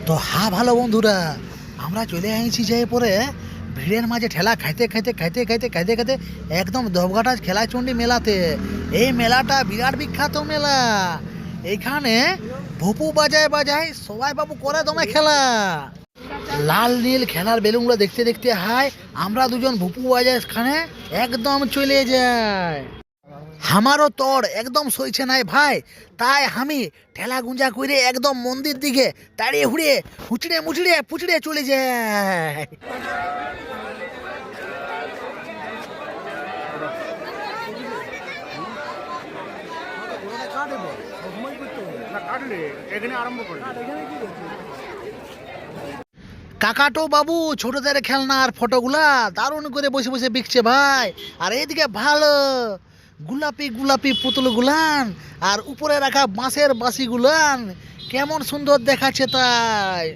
তো ভালো বন্ধুরা, আমরা চলে আসছি যে পরে ভিড়ের মাঝে ঠেলা খাইতে খাইতে খাইতে খাইতে খাইতে খাইতে একদম দেবঘাটা খেলাচণ্ডী মেলাতে। এই মেলাটা বিরাট বিখ্যাত মেলা। এইখানে ভুপু বাজায় বাজায় সবাই বাবু করে দমে খেলা। লাল নীল খেলার বেলুনগুলো দেখতে দেখতে হাই আমরা দুজন ভুপু বাজায় খানে একদম চলে যায়। আমারও তোর একদম সইছে নাই ভাই, তাই আমি ঠেলা গুঞ্জা করে একদম মন্দির দিকে তাড়িয়ে হুড়িয়ে হুচড়ে মুচড়ে পুচড়ে চলে যায়। কাকাটো বাবু ছোটদের খেলনার ফটোগুলা দারুণ করে বসে বসে বিকছে ভাই। আর এইদিকে ভালো গোলাপি গোলাপি পুতুল গুলান আর উপরে রাখা বাঁশের বাঁশি গুলান কেমন সুন্দর দেখাচ্ছে তাই।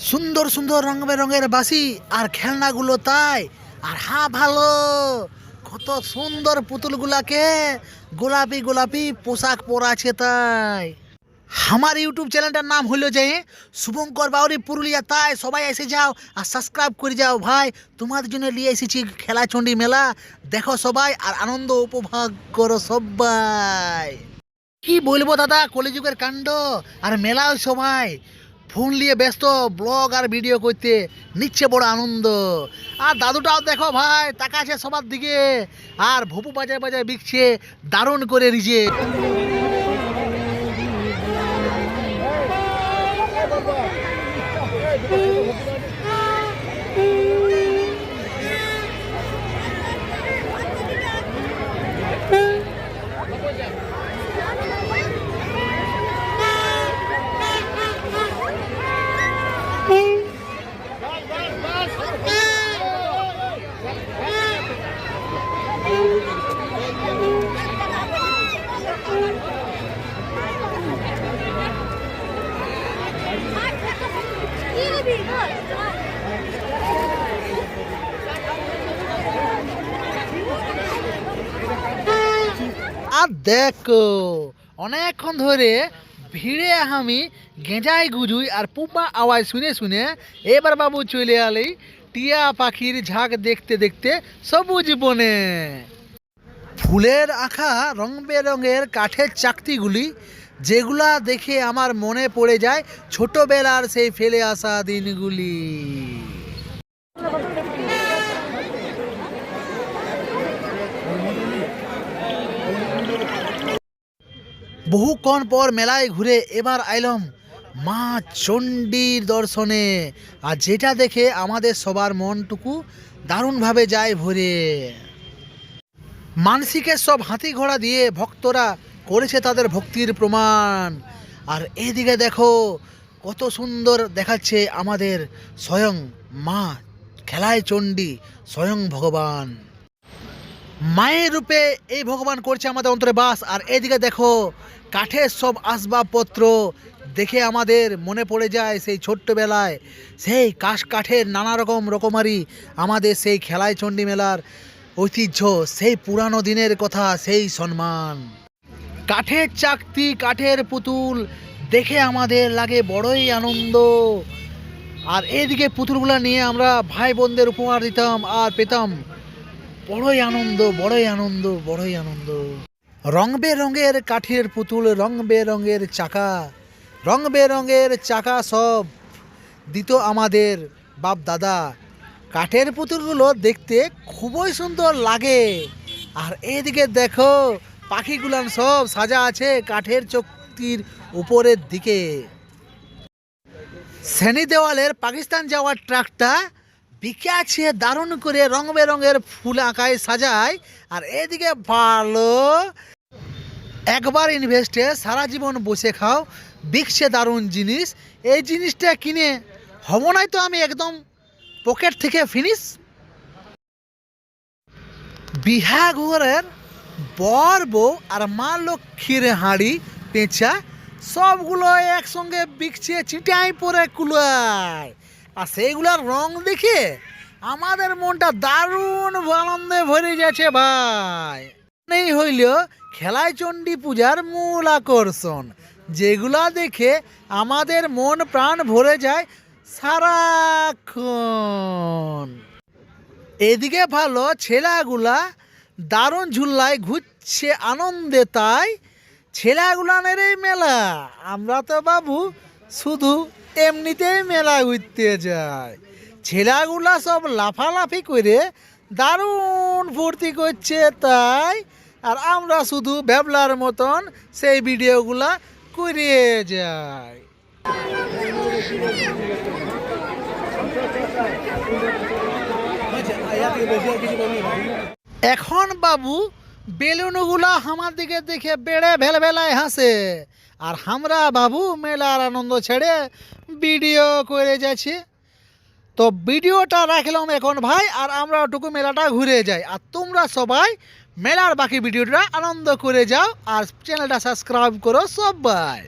সুন্দর সুন্দর রং বেরঙের বাঁশি আর খেলনাগুলো তাই। আর ভালো কত সুন্দর পুতুলগুলাকে গোলাপি গোলাপি পোশাক পরাছে তাই। আমার ইউটিউব চ্যানেলটার নাম হলো যে শুভঙ্কর বাউরি পুরুলিয়া, তাই সবাই এসে যাও আর সাবস্ক্রাইব করে যাও ভাই। তোমাদের জন্য নিয়ে এসেছি খেলাচণ্ডী মেলা, দেখো সবাই আর আনন্দ উপভোগ করো সবাই। কি বলবো দাদা, কলিযুগের কাণ্ড। আর মেলায় সবাই ফোন নিয়ে ব্যস্ত, ব্লগ আর ভিডিও করতে নিচ্ছে বড় আনন্দ। আর দাদুটাও দেখো ভাই তাকাচ্ছে সবার দিকে আর ভুপু বাজায় বাজায় বিকছে দারুণ করে রিজে। আর দেখো অনেকক্ষণ ধরে ভিড়ে আমি গেঁজাই গুজুই আর পুপা আওয়াজ শুনে শুনে এবার বাবু চলে আলি টিয়া পাখির ঝাঁক দেখতে দেখতে সবুজ বনে। ফুলের আঁকা রং বেরঙের কাঠের চাকতিগুলি যেগুলা দেখে আমার মনে পড়ে যায় ছোটবেলার সেই ফেলে আসা দিনগুলি। বহুক্ষণ পর মেলায় ঘুরে এবার আইলাম মা চণ্ডীর দর্শনে। আর যেটা দেখে আমাদের সবার মনটুকু দারুণভাবে যায় ভরে। মানসিকের সব হাতি ঘোড়া দিয়ে ভক্তরা করেছে তাদের ভক্তির প্রমাণ। আর এদিকে দেখো কত সুন্দর দেখাচ্ছে আমাদের স্বয়ং মা খেলায় চণ্ডী, স্বয়ং ভগবান মায়ের রূপে এই ভগবান করছে আমাদের অন্তরে বাস। আর এদিকে দেখো কাঠের সব আসবাবপত্র দেখে আমাদের মনে পড়ে যায় সেই ছোট্টবেলায় সেই কাঠের নানা রকম রকমারি আমাদের সেই খেলায় চণ্ডী মেলার ঐতিহ্য, সেই পুরানো দিনের কথা, সেই সম্মান। কাঠের চাকতি কাঠের পুতুল দেখে আমাদের লাগে বড়ই আনন্দ। আর এদিকে পুতুলগুলো নিয়ে আমরা ভাই বোনদের উপহার দিতাম আর পেতাম বড়ই আনন্দ বড়ই আনন্দ বড়ই আনন্দ। রং বেরঙের কাঠের পুতুল, রং বেরঙের চাকা, রং বেরঙের চাকা সব দিত আমাদের বাপ দাদা। কাঠের পুতুলগুলো দেখতে খুবই সুন্দর লাগে। আর এদিকে দেখো পাখিগুলান সব সাজা আছে কাঠের চক্তির উপরের দিকে। শ্রেণী দেওয়ালের পাকিস্তান যাওয়ার ট্রাকটা বিকে আছে দারুণ করে রং বেরঙের ফুল আঁকায় সাজায়। আর এদিকে ভালো একবার ইনভেস্টে সারা জীবন বসে খাও বিকছে দারুণ জিনিস। এই জিনিসটা কিনে হব নাই তো আমি একদম পকেট থেকে ফিনিশ। বিহা ঘরের বর বউ আর মা লক্ষ্মীর হাঁড়ি পেঁচা সবগুলো একসঙ্গে বিকছে চিটাই পরে কুলায়। আর সেইগুলোর রং দেখে আমাদের মনটা দারুণ আনন্দে ভরে যাচ্ছে ভাই। নেই হইল খেলায় চণ্ডী পূজার মূল আকর্ষণ, যেগুলা দেখে আমাদের মন প্রাণ ভরে যায় সারাক্ষণ। এদিকে ভালো ছেলেগুলা দারুণ ঝুল্লায় ঘুরছে আনন্দে, তাই ছেলেগুলানের এই মেলা। আমরা তো বাবু শুধু এমনিতেই মেলা ঘুরতে যাই। ছেলেগুলা সব লাফালাফি করে দারুণ ফুর্তি করছে, তাই আর আমরা শুধু ভ্যাবলার মতন সেই ভিডিওগুলা করে যাই। এখন বাবু বেলুনগুলা আমার দিকে দেখে বেড়ে ভেলভেলায় হাসে, আর আমরা বাবু মেলার আনন্দ ছেড়ে ভিডিও করে যাচ্ছি। তো ভিডিওটা রাখলাম এখন ভাই, আর আমরা ওটুকু মেলাটা ঘুরে যাই, আর তোমরা সবাই মেলার বাকি ভিডিওটা আনন্দ করে যাও, আর চ্যানেলটা সাবস্ক্রাইব করো সবাই।